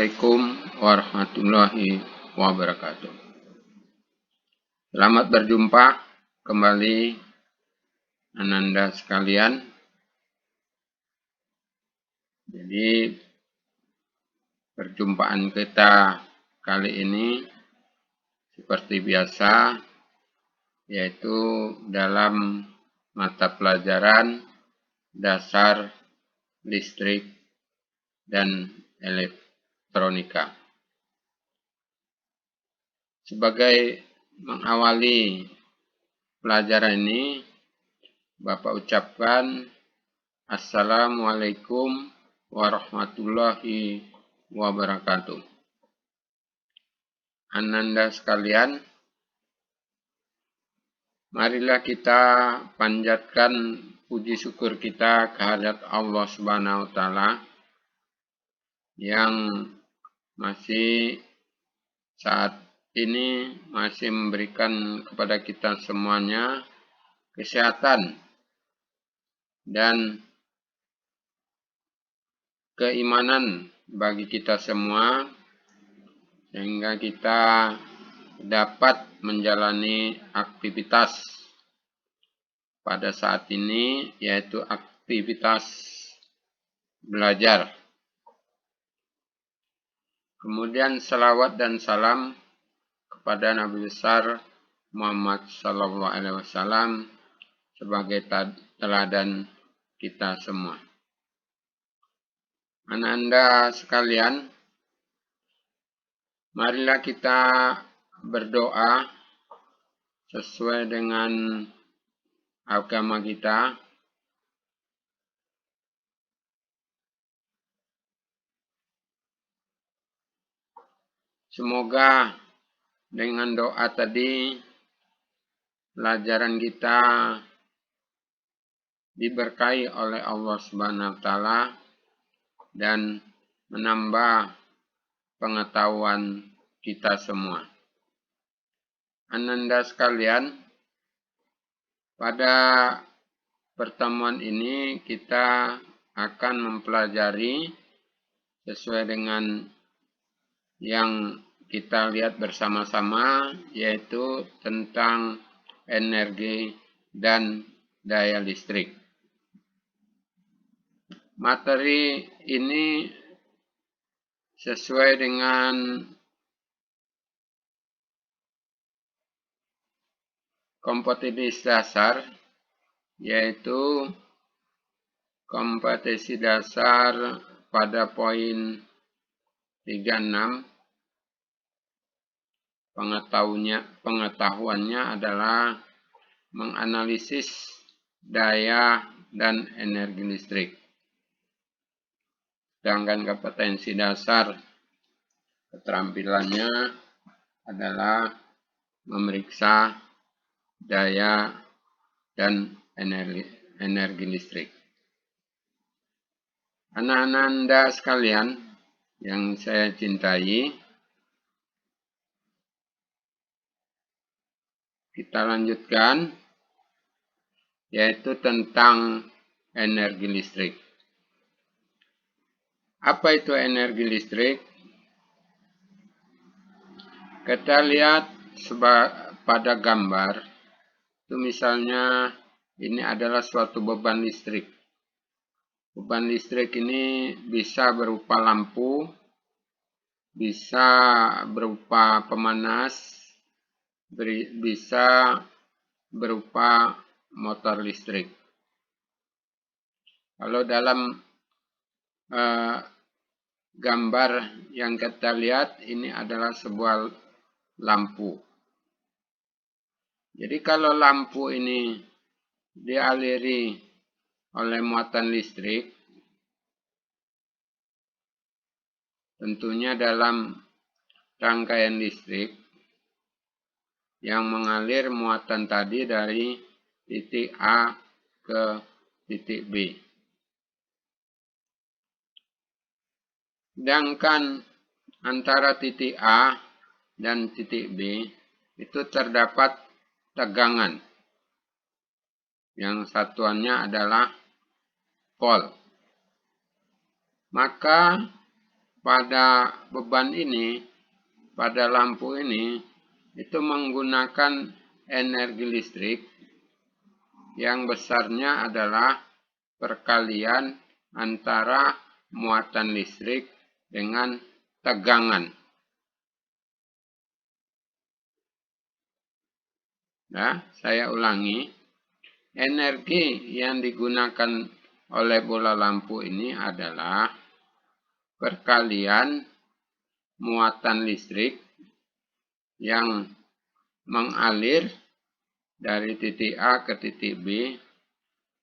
Assalamualaikum warahmatullahi wabarakatuh. Selamat berjumpa kembali Ananda sekalian. Jadi perjumpaan kita kali ini seperti biasa, yaitu dalam mata pelajaran dasar listrik dan elektronika. Sebagai mengawali pelajaran ini, Bapak ucapkan Assalamualaikum warahmatullahi wabarakatuh. Ananda sekalian, marilah kita panjatkan puji syukur kita kehadirat Allah Subhanahu wa Ta'ala yang masih saat ini masih memberikan kepada kita semuanya kesehatan dan keimanan bagi kita semua, sehingga kita dapat menjalani aktivitas pada saat ini, yaitu aktivitas belajar. Kemudian salawat dan salam kepada Nabi besar Muhammad Sallallahu Alaihi Wasallam sebagai teladan kita semua. Ananda sekalian, marilah kita berdoa sesuai dengan agama kita. Semoga dengan doa tadi pelajaran kita diberkahi oleh Allah Subhanahu wa Ta'ala dan menambah pengetahuan kita semua. Ananda sekalian, pada pertemuan ini kita akan mempelajari sesuai dengan yang kita lihat bersama-sama, yaitu tentang energi dan daya listrik. Materi ini sesuai dengan kompetensi dasar, yaitu kompetensi dasar pada poin 36. Pengetahuannya adalah menganalisis daya dan energi listrik. Sedangkan kompetensi dasar keterampilannya adalah memeriksa daya dan energi listrik. Anak-anak sekalian yang saya cintai, kita lanjutkan, yaitu tentang energi listrik. Apa itu energi listrik? Kita lihat pada gambar, itu misalnya ini adalah suatu beban listrik. Beban listrik ini bisa berupa lampu, bisa berupa pemanas, bisa berupa motor listrik. Kalau dalam gambar yang kita lihat, ini adalah sebuah lampu. Jadi kalau lampu ini dialiri oleh muatan listrik, tentunya dalam rangkaian listrik yang mengalir muatan tadi dari titik A ke titik B. Sedangkan antara titik A dan titik B itu terdapat tegangan. Yang satuannya adalah volt. Maka pada beban ini, pada lampu ini, itu menggunakan energi listrik yang besarnya adalah perkalian antara muatan listrik dengan tegangan. Nah, saya ulangi, energi yang digunakan oleh bola lampu ini adalah perkalian muatan listrik yang mengalir dari titik A ke titik B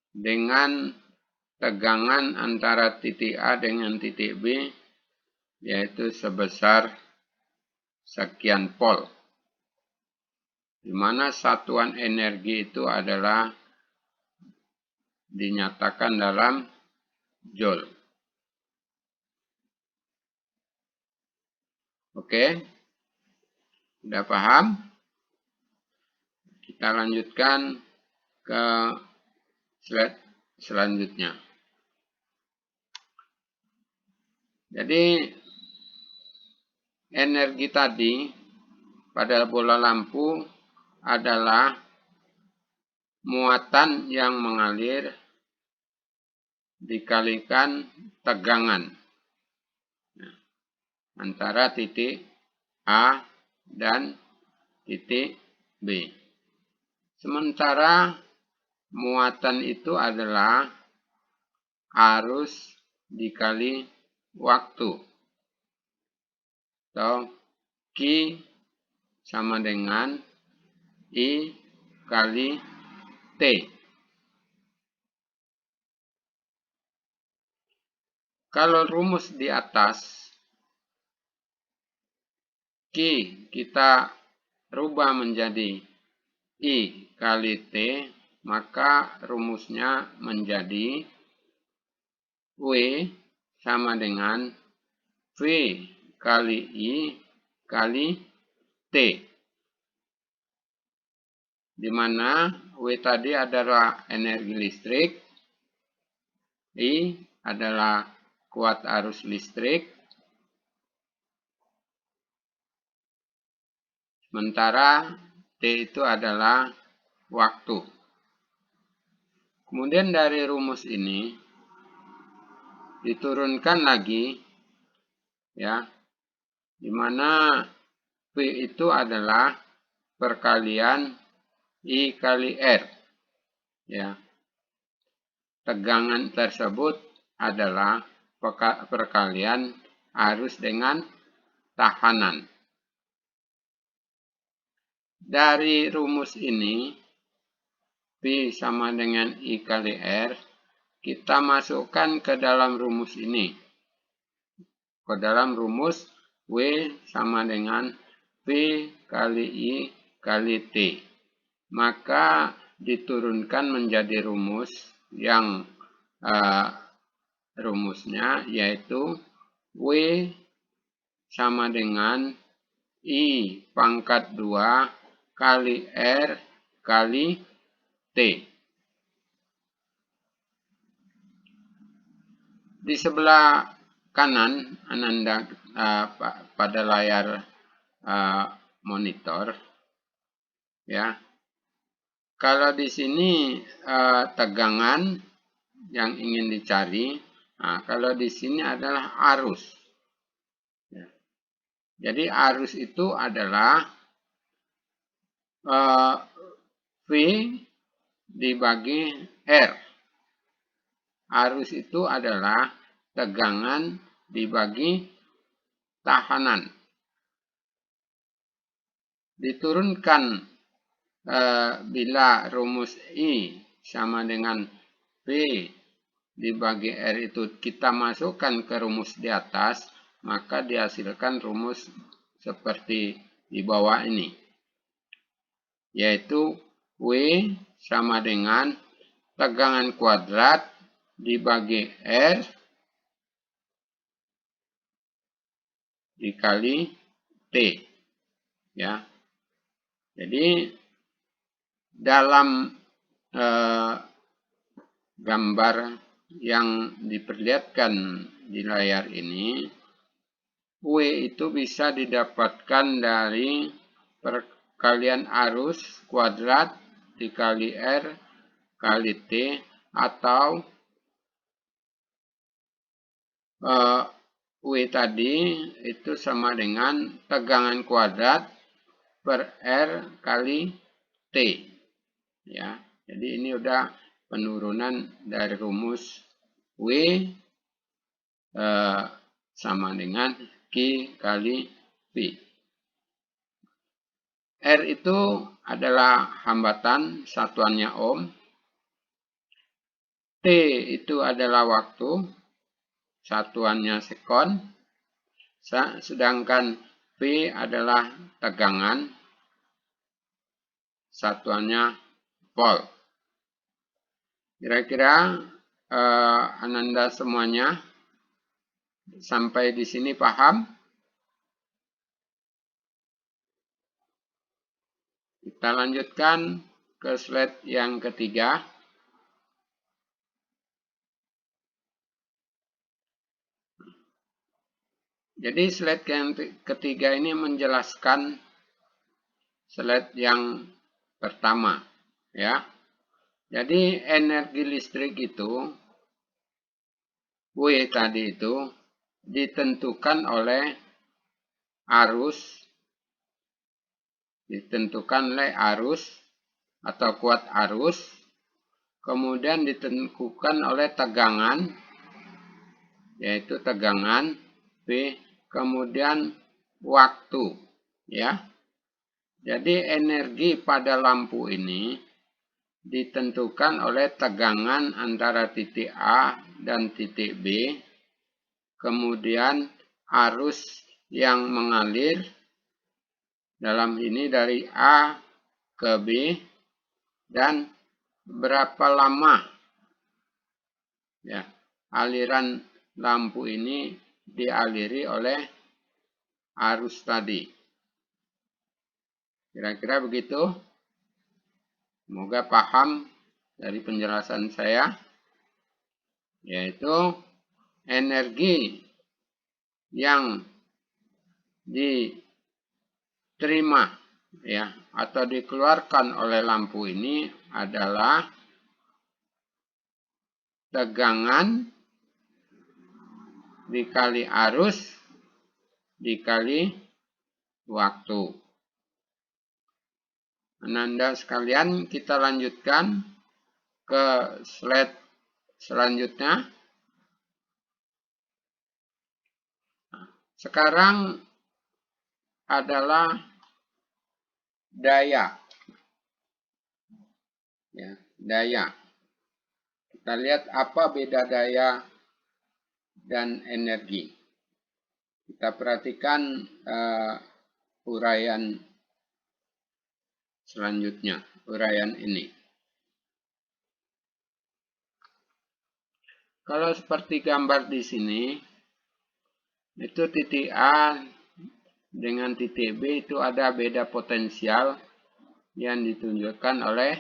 dengan tegangan antara titik A dengan titik B, yaitu sebesar sekian volt, di mana satuan energi itu adalah dinyatakan dalam joule. Oke, sudah paham? Kita lanjutkan ke slide selanjutnya. Jadi, energi tadi pada bola lampu adalah muatan yang mengalir dikalikan tegangan antara titik A dan titik B. Sementara muatan itu adalah arus dikali waktu, atau Q sama dengan I kali T. Kalau rumus di atas, Q kita rubah menjadi I kali T, maka rumusnya menjadi W sama dengan V kali I kali T. Di mana W tadi adalah energi listrik, I adalah kuat arus listrik, sementara T itu adalah waktu. Kemudian dari rumus ini diturunkan lagi, ya, di mana V itu adalah perkalian I kali R. Ya. Tegangan tersebut adalah perkalian arus dengan tahanan. Dari rumus ini, P sama dengan I kali R, kita masukkan ke dalam rumus ini. Ke dalam rumus W sama dengan P kali I kali T. Maka diturunkan menjadi rumus yang rumusnya yaitu W sama dengan I pangkat 2 kali R kali T. Di sebelah kanan Ananda pada layar monitor, ya. Kalau di sini tegangan yang ingin dicari, kalau di sini adalah arus. Ya. Jadi arus itu adalah V dibagi R. Arus itu adalah tegangan dibagi tahanan. Diturunkan bila rumus I sama dengan V dibagi R itu kita masukkan ke rumus di atas, maka dihasilkan rumus seperti di bawah ini, yaitu W sama dengan tegangan kuadrat dibagi R dikali T. Ya. Jadi dalam gambar yang diperlihatkan di layar ini, W itu bisa didapatkan dari perkalian arus kuadrat dikali R kali T, atau W tadi itu sama dengan tegangan kuadrat per R kali T. Ya, jadi ini udah penurunan dari rumus W sama dengan Q kali V. R itu adalah hambatan, satuannya ohm. T itu adalah waktu, satuannya sekon. Sedangkan V adalah tegangan, satuannya volt. Kira-kira Ananda semuanya sampai di sini paham? Kita lanjutkan ke slide yang ketiga. Jadi slide yang ketiga ini menjelaskan slide yang pertama, ya. Jadi energi listrik itu, W tadi itu ditentukan oleh arus, atau kuat arus, kemudian ditentukan oleh tegangan, yaitu tegangan V, kemudian waktu, ya. Jadi energi pada lampu ini ditentukan oleh tegangan antara titik A dan titik B, kemudian arus yang mengalir dalam ini dari A ke B, dan berapa lama ya aliran lampu ini dialiri oleh arus tadi. Kira-kira begitu. Semoga paham dari penjelasan saya, yaitu energi yang diterima ya atau dikeluarkan oleh lampu ini adalah tegangan dikali arus dikali waktu. Ananda sekalian, kita lanjutkan ke slide selanjutnya. Sekarang adalah daya. Ya, daya. Kita lihat apa beda daya dan energi. Kita perhatikan uraian selanjutnya, uraian ini. Kalau seperti gambar di sini, itu titik A dengan titik B itu ada beda potensial yang ditunjukkan oleh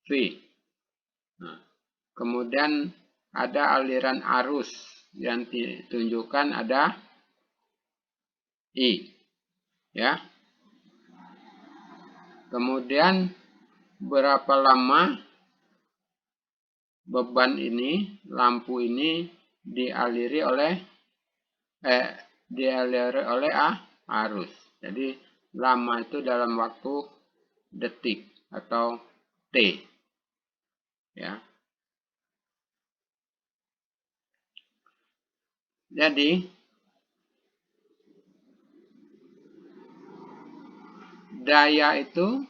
V. Nah, kemudian ada aliran arus yang ditunjukkan ada I. Ya. Kemudian berapa lama beban ini, lampu ini dialiri oleh arus. Jadi lama itu dalam waktu detik atau T. Ya. Jadi daya itu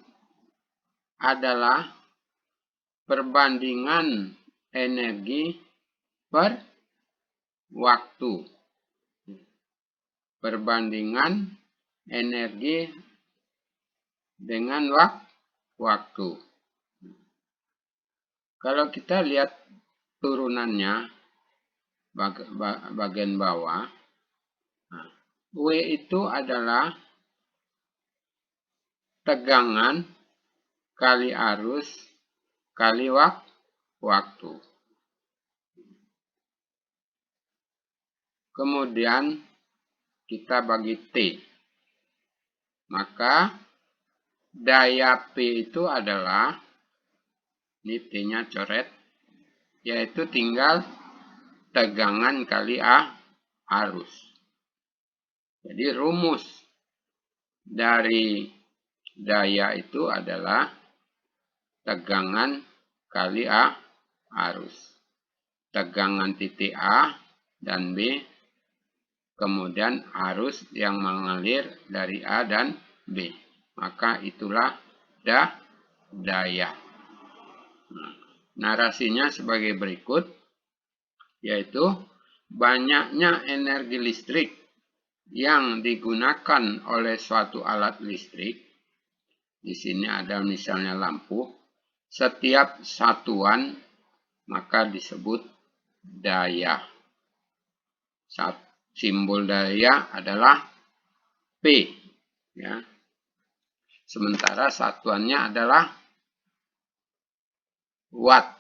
adalah perbandingan energi per waktu. Perbandingan energi dengan waktu. Kalau kita lihat turunannya bagian bawah, W itu adalah tegangan kali arus kali waktu. Kemudian kita bagi T. Maka daya P itu adalah, ini T-nya coret, yaitu tinggal tegangan kali arus. Jadi rumus dari daya itu adalah tegangan kali arus. Tegangan titik A dan B, kemudian arus yang mengalir dari A dan B. Maka itulah daya. Nah, narasinya sebagai berikut, yaitu banyaknya energi listrik yang digunakan oleh suatu alat listrik. Di sini ada misalnya lampu. Setiap satuan maka disebut daya. Simbol daya adalah P. Ya. Sementara satuannya adalah watt,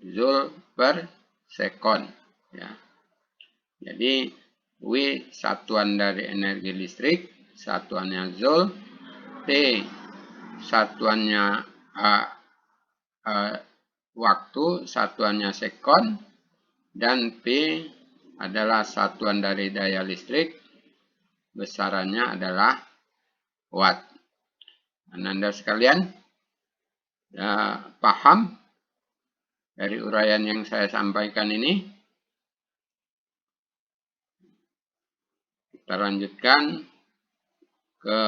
joule per second. Ya. Jadi W satuan dari energi listrik, satuannya joule, T satuannya waktu, satuannya sekon, dan P adalah satuan dari daya listrik, besarannya adalah watt. Anda sekalian paham dari uraian yang saya sampaikan ini? Kita lanjutkan ke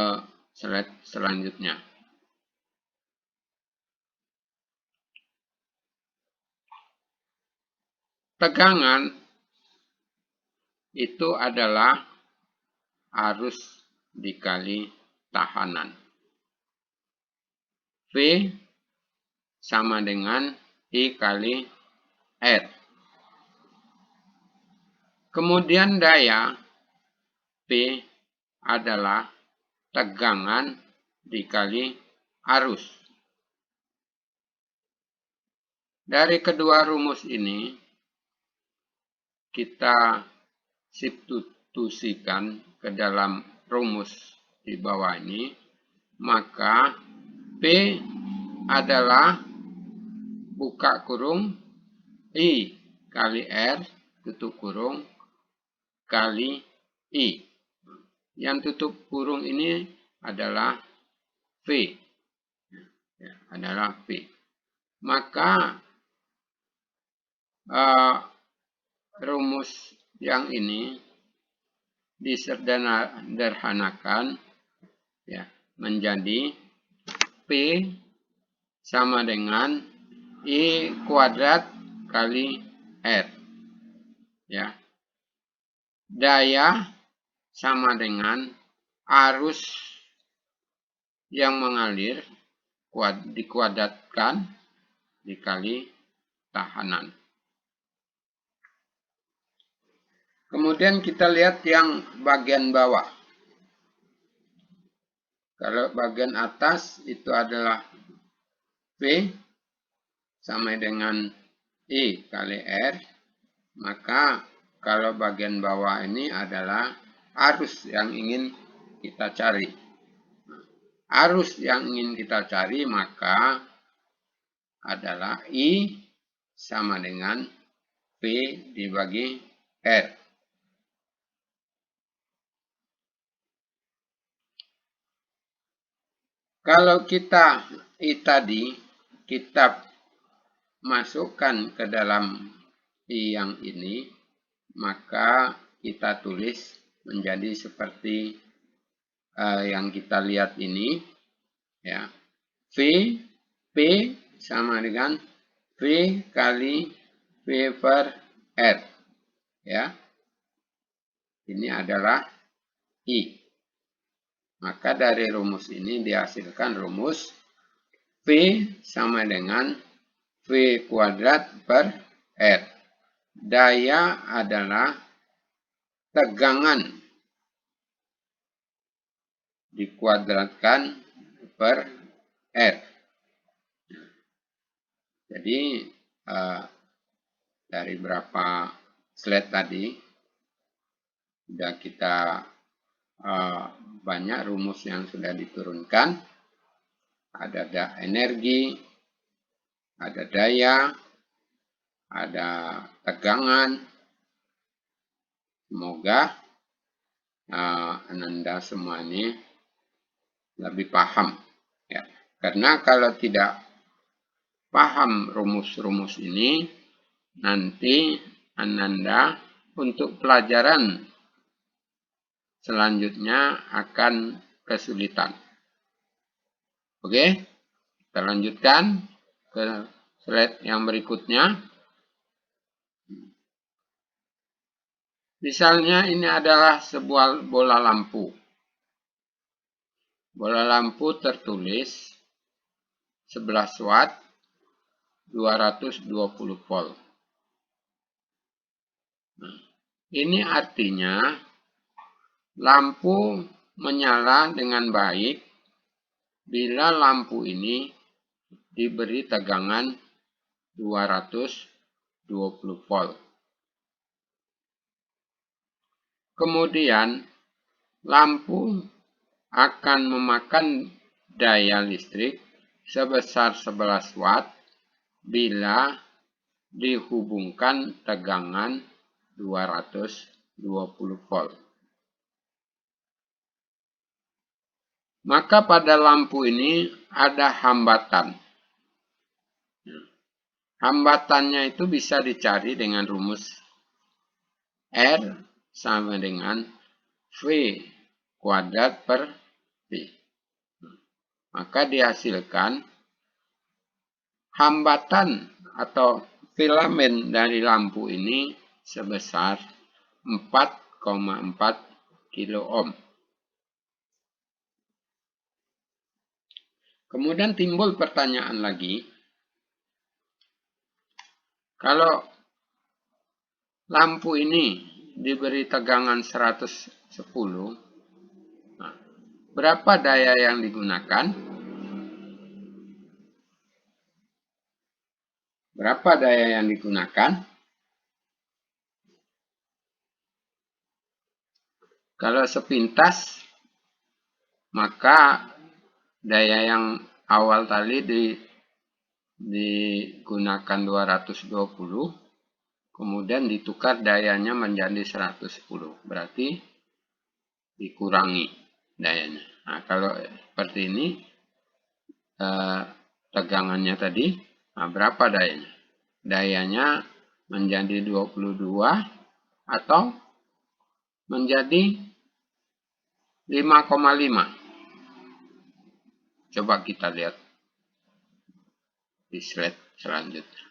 slide selanjutnya. Tegangan itu adalah arus dikali tahanan. V sama dengan I kali R. Kemudian daya P adalah tegangan dikali arus. Dari kedua rumus ini, kita substitusikan ke dalam rumus di bawah ini, maka P adalah buka kurung I kali R tutup kurung kali I. Yang tutup kurung ini adalah V. Ya, adalah V. Maka rumus yang ini disederhanakan ya, menjadi P sama dengan I kuadrat kali R. Ya. Daya sama dengan arus yang mengalir dikuadratkan dikali tahanan. Kemudian kita lihat yang bagian bawah. Kalau bagian atas itu adalah V sama dengan I kali R, maka kalau bagian bawah ini adalah arus yang ingin kita cari. Arus yang ingin kita cari maka adalah I sama dengan V dibagi R. Kalau kita tadi kita masukkan ke dalam I yang ini, maka kita tulis menjadi seperti yang kita lihat ini, ya. V P sama dengan V kali V per R, ya. Ini adalah I. Maka dari rumus ini dihasilkan rumus V sama dengan V kuadrat per R. Daya adalah tegangan dikuadratkan per R. Jadi dari berapa slide tadi sudah kita banyak rumus yang sudah diturunkan. Ada energi, ada daya, ada tegangan. Semoga Ananda semua ini lebih paham. Ya. Karena kalau tidak paham rumus-rumus ini, nanti Ananda untuk pelajaran selanjutnya akan kesulitan. Oke, kita lanjutkan ke slide yang berikutnya. Misalnya ini adalah sebuah bola lampu. Bola lampu tertulis 11 watt 220 volt. Nah, ini artinya lampu menyala dengan baik bila lampu ini diberi tegangan 220 volt. Kemudian lampu akan memakan daya listrik sebesar 11 watt bila dihubungkan tegangan 220 volt. Maka pada lampu ini ada hambatan. Hambatannya itu bisa dicari dengan rumus R sama dengan V kuadrat per P. Maka dihasilkan hambatan atau filamen dari lampu ini sebesar 4,4 kilo ohm. Kemudian timbul pertanyaan lagi, kalau lampu ini diberi tegangan 110, berapa daya yang digunakan? Berapa daya yang digunakan? Kalau sepintas, maka daya yang awal tadi digunakan 220, kemudian ditukar dayanya menjadi 110. Berarti dikurangi dayanya. Nah, kalau seperti ini, tegangannya tadi, berapa dayanya? Dayanya menjadi 22 atau menjadi 5,5. Coba kita lihat di slide selanjutnya.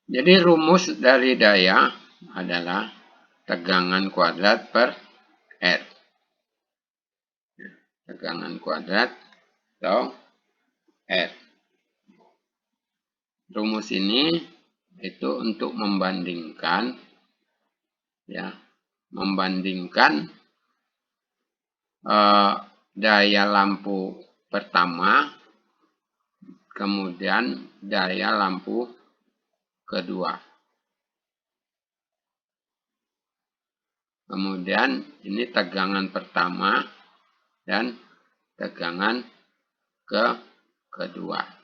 Jadi rumus dari daya adalah tegangan kuadrat per R. Tegangan kuadrat atau R. Rumus ini itu untuk membandingkan, ya, membandingkan daya lampu pertama, kemudian daya lampu kedua. Kemudian ini tegangan pertama dan tegangan kedua.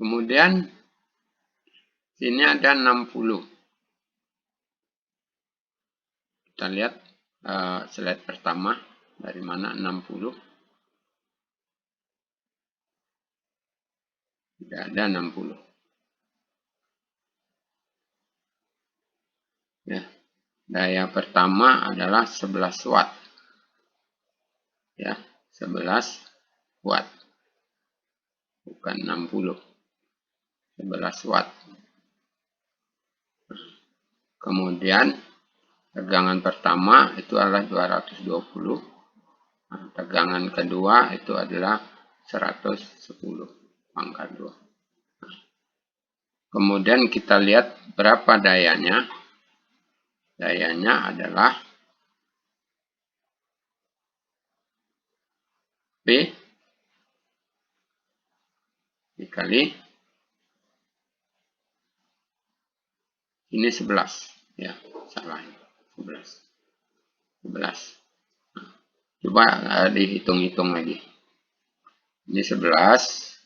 Kemudian sini ada 60. Kita lihat slide pertama, dari mana 60. Tidak ada 60. Ya, daya pertama adalah 11 watt. Ya, 11 watt. Bukan 60. 11 watt. Kemudian tegangan pertama itu adalah 220. Nah, tegangan kedua itu adalah 110 pangkat 2. Kemudian kita lihat berapa dayanya. Dayanya adalah P dikali ini 11. Ya, salah. 11. 11. Coba dihitung-hitung lagi. Ini 11.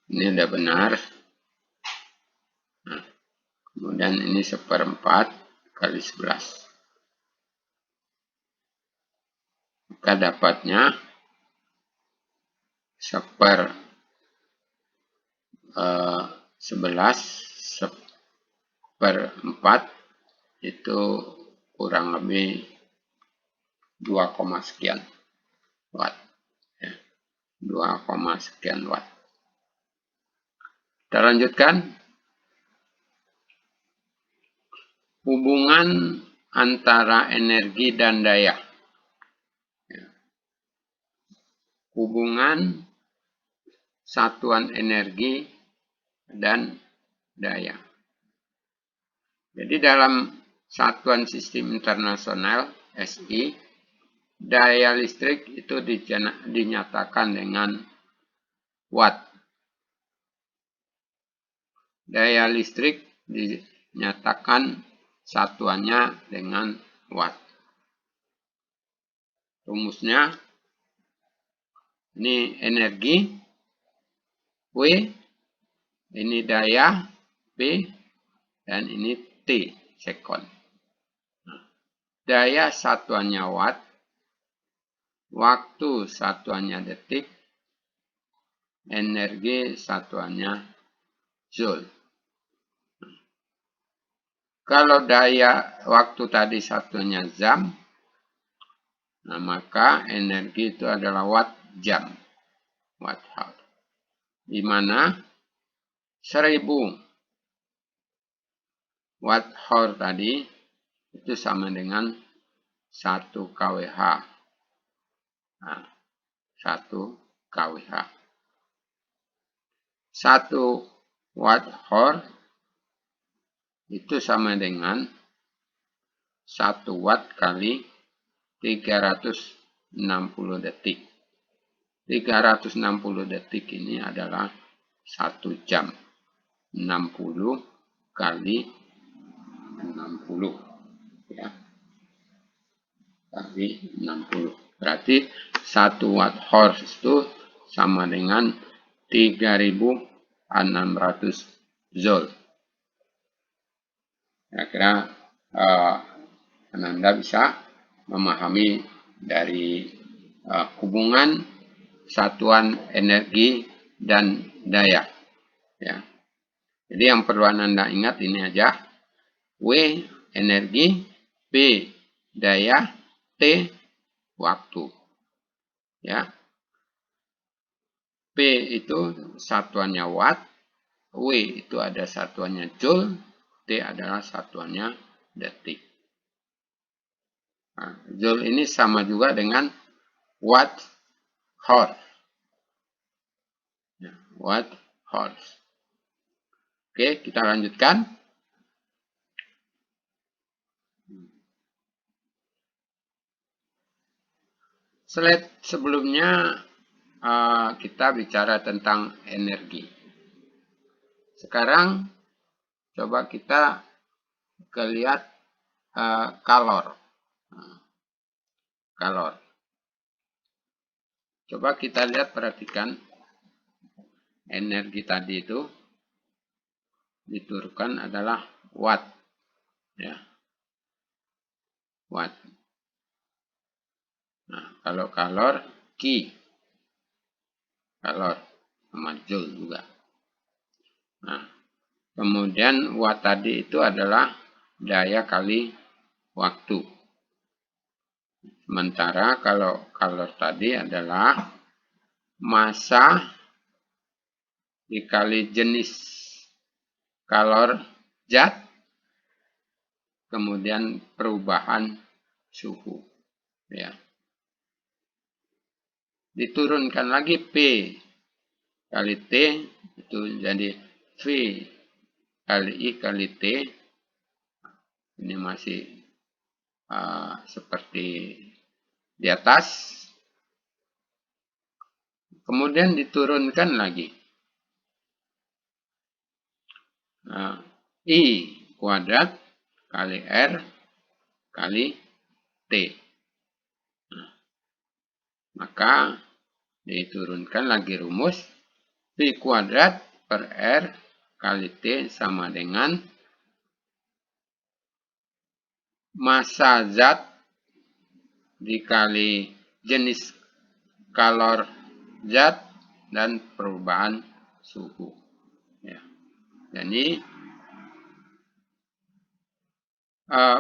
Ini udah benar. Nah, kemudian ini 1/4 kali 11. Maka dapatnya 11 1/4 itu kurang lebih 2, sekian watt. Ya, 2, sekian watt. Kita lanjutkan. Hubungan antara energi dan daya. Hubungan satuan energi dan daya. Jadi dalam satuan sistem internasional SI, daya listrik itu dinyatakan dengan watt. Daya listrik dinyatakan satuannya dengan watt. Rumusnya, ini energi, W, ini daya, P, dan ini T, sekon. Daya satuannya watt, waktu satuannya detik, energi satuannya joule. Kalau daya waktu tadi satunya jam, nah maka energi itu adalah watt jam, watt hour. Di mana 1000 watt hour tadi itu sama dengan 1 kWh. Nah, 1 kWh. 1 watt hour itu sama dengan 1 watt kali 360 detik. 360 detik ini adalah 1 jam. 60 kali 60. Ya. Kali 60. Berarti 1 watt hour itu sama dengan 3600 joule. Kira-kira Anda bisa memahami dari hubungan satuan energi dan daya. Ya. Jadi yang perlu Anda ingat ini aja. W energi, P daya, T waktu. Ya. P itu satuannya watt, W itu ada satuannya joule, T adalah satuannya detik. Nah, joule ini sama juga dengan watt hour. Ya, watt hour. Oke, kita lanjutkan. Slide sebelumnya kita bicara tentang energi. Sekarang coba kita lihat kalor. Kalor. Coba kita lihat, perhatikan energi tadi itu diturunkan adalah watt. Ya. Watt. Nah, kalau kalor, Q. Kalor sama joule juga. Nah, kemudian watt tadi itu adalah daya kali waktu. Sementara kalau kalor tadi adalah massa dikali jenis kalor zat, kemudian perubahan suhu. Ya. Diturunkan lagi P kali T, itu jadi V kali I kali T. Ini masih seperti di atas. Kemudian diturunkan lagi. I kuadrat kali R kali T. Maka diturunkan lagi rumus. P kuadrat per R kali T sama dengan massa zat dikali jenis kalor zat dan perubahan suhu. Ya. Jadi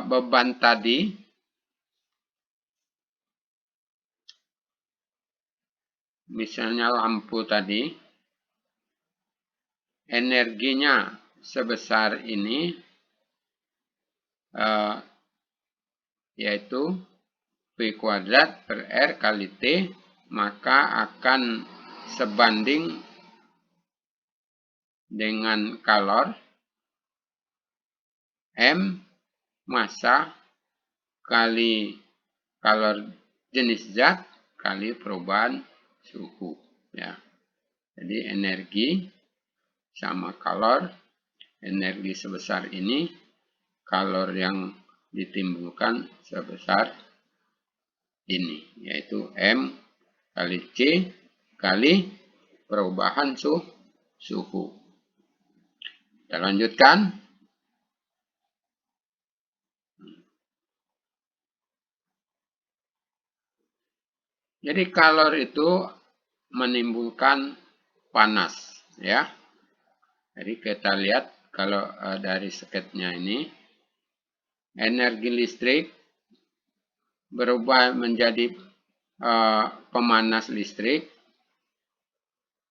beban tadi misalnya lampu tadi energinya sebesar ini yaitu P kuadrat per R kali T, maka akan sebanding dengan kalor M massa kali kalor jenis zat kali perubahan suhu. Ya. Jadi energi sama kalor, energi sebesar ini, kalor yang ditimbulkan sebesar ini, yaitu M kali C kali perubahan suhu. Kita lanjutkan. Jadi kalor itu menimbulkan panas, ya. Jadi kita lihat kalau dari sketnya ini, energi listrik berubah menjadi pemanas listrik.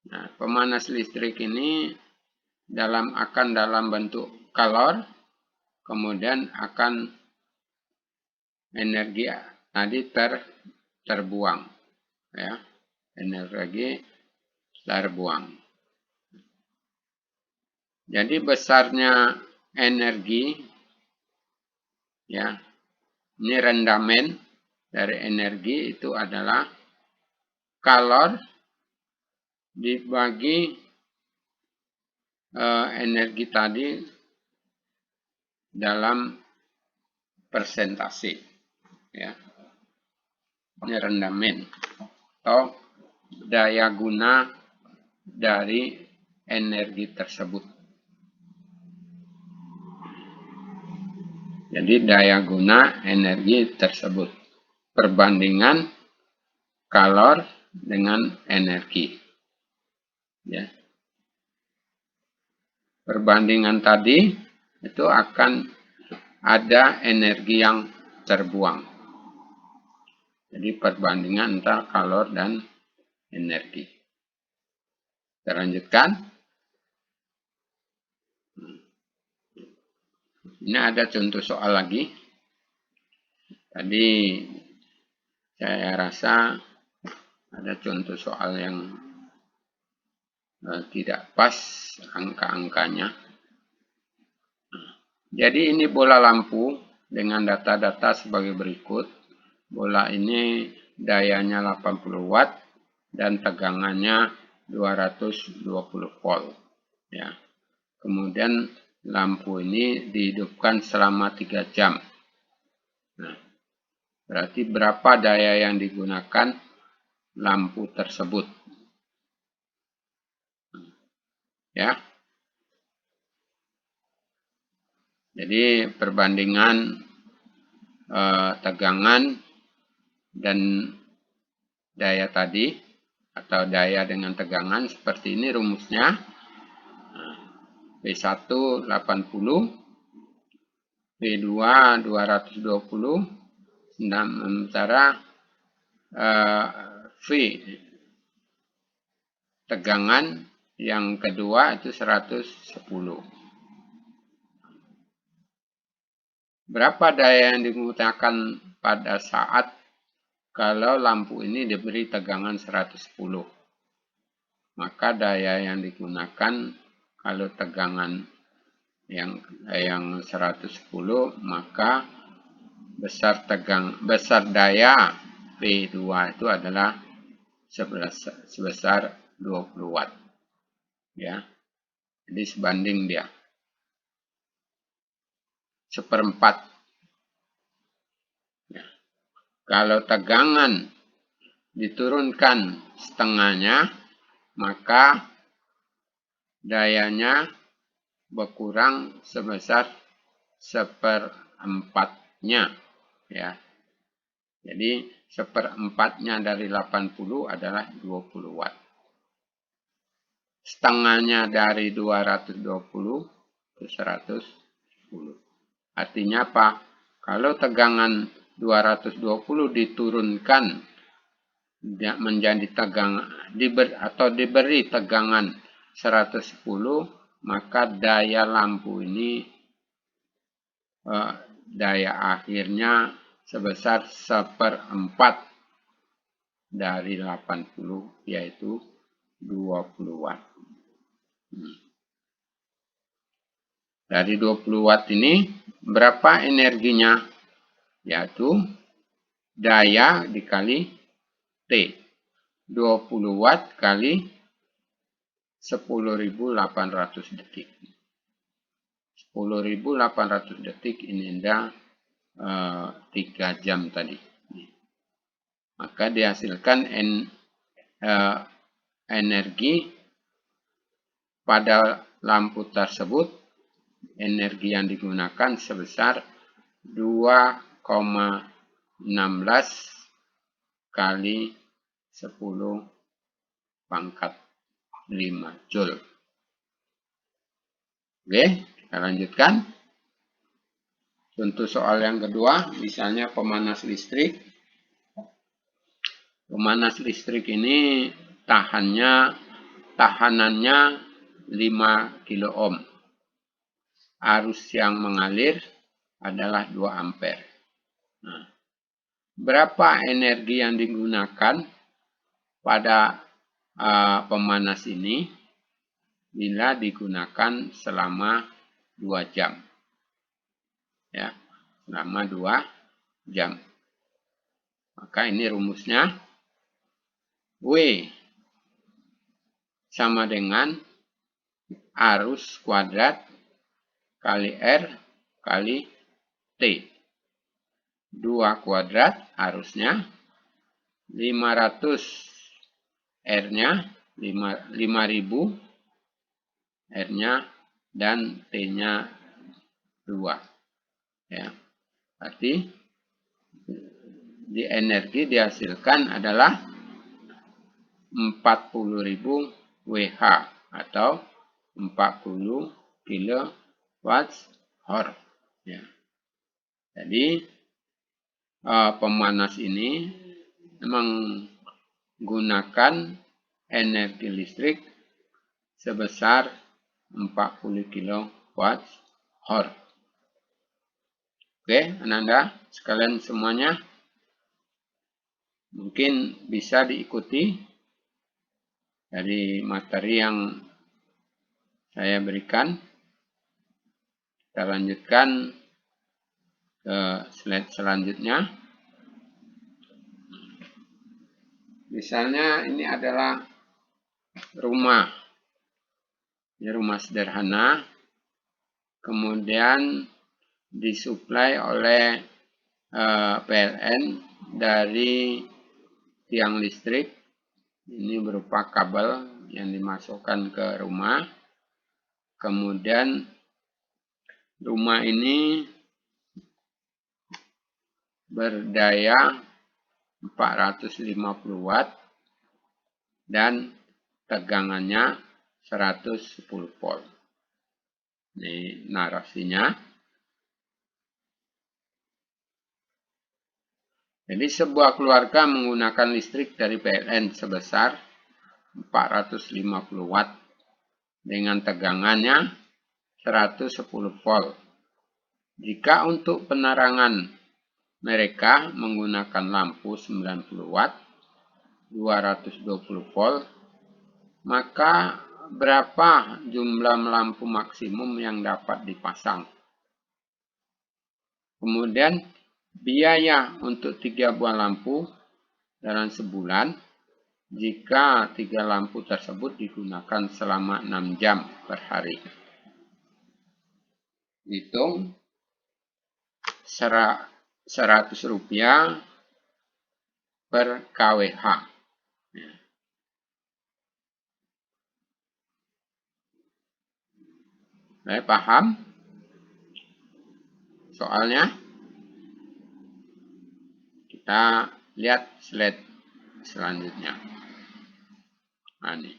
Nah, pemanas listrik ini akan dalam bentuk kalor, kemudian akan energi tadi terbuang, ya, energi terbuang. Jadi besarnya energi, ya, ini rendamen dari energi itu adalah kalor dibagi energi tadi dalam persentase, ya. Ini rendamen atau daya guna dari energi tersebut. Jadi daya guna energi tersebut perbandingan kalor dengan energi. Ya. Perbandingan tadi itu akan ada energi yang terbuang. Jadi perbandingan antara kalor dan energi. Kita lanjutkan. Ini ada contoh soal lagi. Tadi saya rasa ada contoh soal yang tidak pas angka-angkanya. Jadi ini bola lampu dengan data-data sebagai berikut. Bola ini dayanya 80 watt dan tegangannya 220 volt. Ya. Kemudian lampu ini dihidupkan selama 3 jam. Nah, berarti berapa daya yang digunakan lampu tersebut? Ya. Jadi perbandingan tegangan dan daya tadi atau daya dengan tegangan seperti ini rumusnya. P1 80, P2 220, sementara V tegangan yang kedua itu 110. Berapa daya yang digunakan pada saat kalau lampu ini diberi tegangan 110? Maka daya yang digunakan kalau tegangan yang 110, maka besar daya P2 itu adalah sebesar 20 watt. Ya. Jadi sebanding dia 1/4. Ya. Kalau tegangan diturunkan setengahnya, maka dayanya berkurang sebesar 1/4-nya. Ya. Jadi 1/4-nya dari 80 adalah 20 watt. Setengahnya dari 220 itu 110. Artinya apa? Kalau tegangan 220 diturunkan menjadi diberi tegangan 110, maka daya lampu ini daya akhirnya sebesar 1/4 dari 80, yaitu 20 watt. Dari 20 watt ini berapa energinya? Yaitu daya dikali T. 20 watt kali 10.800 detik. 10.800 detik ini dah 3 jam tadi. Maka dihasilkan energi pada lampu tersebut, energi yang digunakan sebesar 2,16 kali 10⁵ Joule. Oke, kita lanjutkan. Contoh soal yang kedua, misalnya pemanas listrik. Pemanas listrik ini tahanannya 5 kilo ohm. Arus yang mengalir adalah 2 ampere. Nah, berapa energi yang digunakan pada pemanas ini bila digunakan selama 2 jam? Ya, selama 2 jam. Maka ini rumusnya. W sama dengan arus kuadrat kali R kali T. 2 kuadrat arusnya, 500 R-nya, 5.000 R-nya, dan T-nya 2. Ya. Berarti di energi dihasilkan adalah 40.000 Wh atau 40 kWh. Ya. Jadi pemanas ini menggunakan energi listrik sebesar 40 kWh. Oke, Ananda sekalian semuanya, mungkin bisa diikuti dari materi yang saya berikan. Kita lanjutkan ke slide selanjutnya. Misalnya ini adalah rumah. Ini rumah sederhana. Kemudian disuplai oleh PLN dari tiang listrik. Ini berupa kabel yang dimasukkan ke rumah. Kemudian rumah ini berdaya 450 watt dan tegangannya 110 volt. Ini narasinya. Jadi sebuah keluarga menggunakan listrik dari PLN sebesar 450 watt dengan tegangannya 110 volt. Jika untuk penerangan mereka menggunakan lampu 90 watt, 220 volt, maka berapa jumlah lampu maksimum yang dapat dipasang. Kemudian biaya untuk 3 buah lampu dalam sebulan jika 3 lampu tersebut digunakan selama 6 jam per hari. Hitung Rp100 per kWh. Paham soalnya? Kita lihat slide selanjutnya. Nah, ini.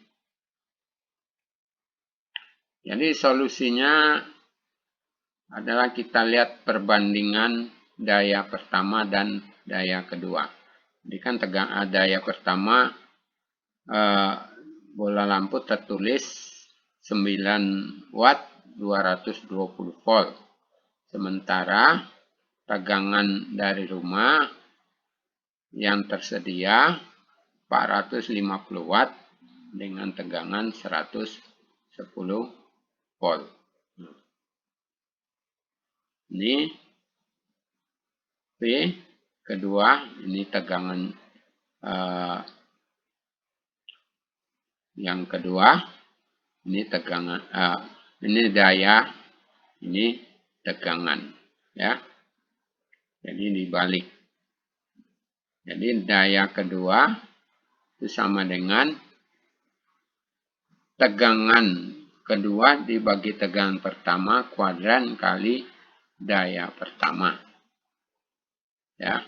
Jadi solusinya adalah kita lihat perbandingan daya pertama dan daya kedua. Jadi kan daya pertama bola lampu tertulis 9 watt 220 volt. Sementara tegangan dari rumah yang tersedia 450 watt dengan tegangan 110 volt. Ini P kedua, ini tegangan yang kedua, ini tegangan, ini daya, ini tegangan, ya. Jadi dibalik. Jadi daya kedua itu sama dengan tegangan kedua dibagi tegangan pertama kuadran kali daya pertama. Ya.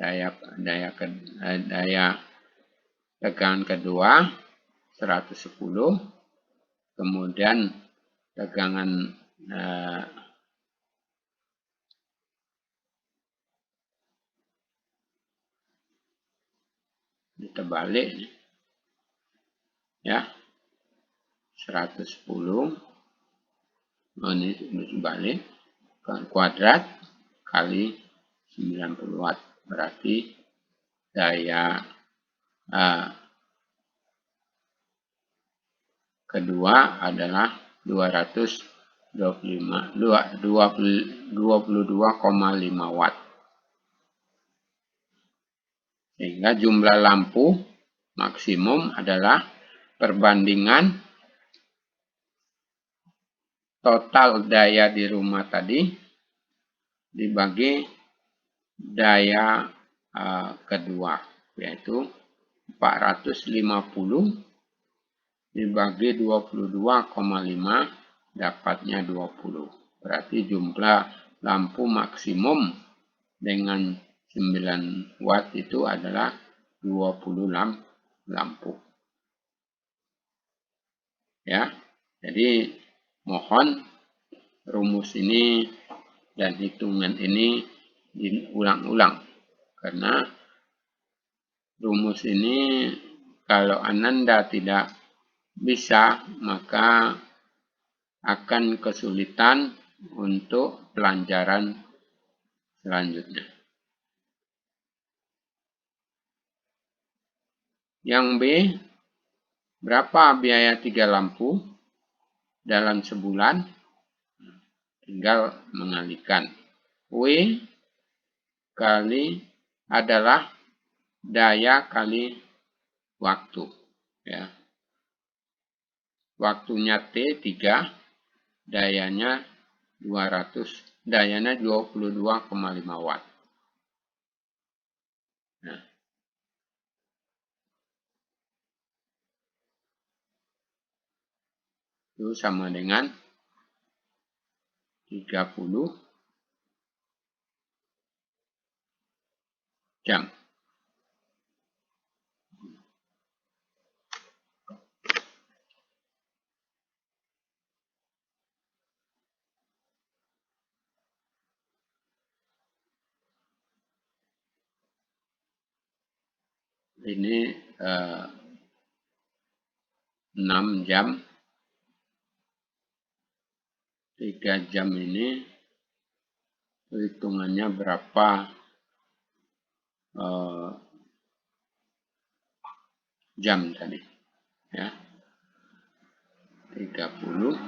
Daya tegangan kedua 110, kemudian tegangan terbalik, ya, 110, ini dibalik kuadrat kali 90 watt, berarti daya kedua adalah 22,5 watt. Sehingga jumlah lampu maksimum adalah perbandingan total daya di rumah tadi dibagi daya kedua, yaitu 450 dibagi 22,5 dapatnya 20. Berarti jumlah lampu maksimum dengan 9 watt itu adalah 20 lampu. Ya. Jadi mohon rumus ini dan hitungan ini diulang-ulang, karena rumus ini kalau Ananda tidak bisa, maka akan kesulitan untuk pelajaran selanjutnya. Yang B, berapa biaya 3 lampu dalam sebulan? Tinggal mengalihkan. W kali adalah daya kali waktu. Ya. Waktunya T 3, dayanya 22,5 watt. Nah. Itu sama dengan 30 jam. Ini 6 jam. 3 jam ini hitungannya berapa jam tadi, ya. 30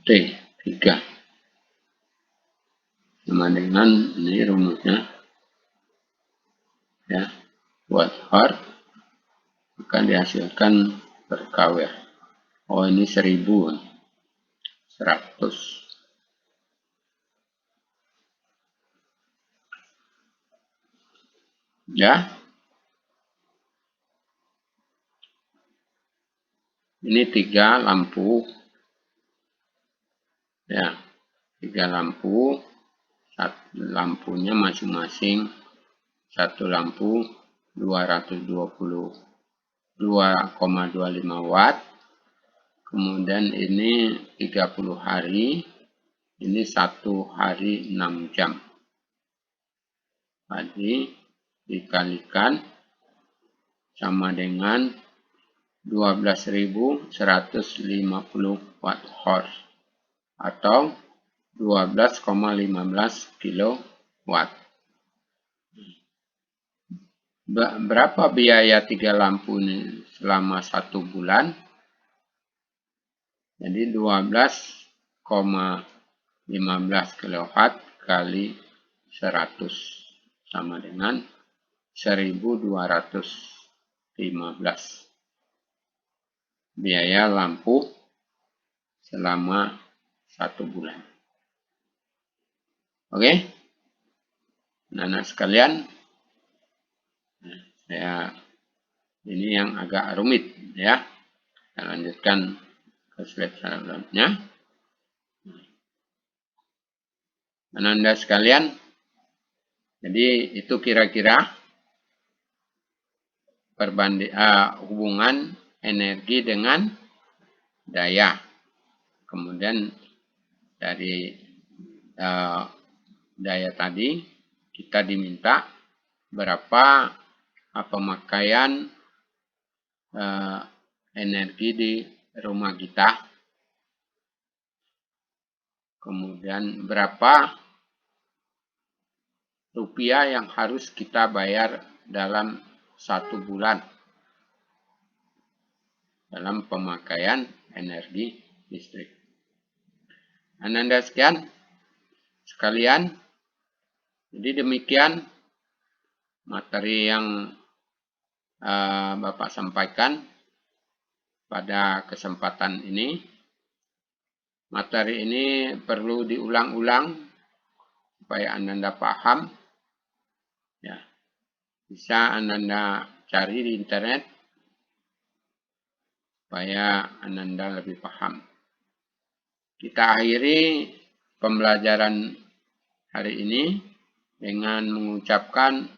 T3 sama dengan ini rumusnya ya, watt hour akan dihasilkan per kW. Oh ini 1100 ya. Ini 3 lampu ya, 3 lampu, lampunya masing-masing satu lampu 225 watt. Kemudian ini 30 hari, ini 1 hari 6 jam. Jadi dikalikan sama dengan 12.150 watt hour atau 12,15 kilowatt. Berapa biaya 3 lampu ini selama 1 bulan? Jadi 12,15 kilowatt kali 100 sama dengan 1215. Biaya lampu selama 1 bulan. Oke? Anak-anak sekalian, ini yang agak rumit ya. Kita lanjutkan ke slide selanjutnya. Anak-anak sekalian, jadi itu kira-kira hubungan energi dengan daya. Kemudian dari daya tadi kita diminta berapa pemakaian energi di rumah kita. Kemudian berapa rupiah yang harus kita bayar dalam 1 bulan dalam pemakaian energi listrik. Anda sekalian, jadi demikian materi yang Bapak sampaikan pada kesempatan ini. Materi ini perlu diulang-ulang supaya Anda paham. Ya, bisa Anda cari di internet supaya Anda lebih paham. Kita akhiri pembelajaran hari ini dengan mengucapkan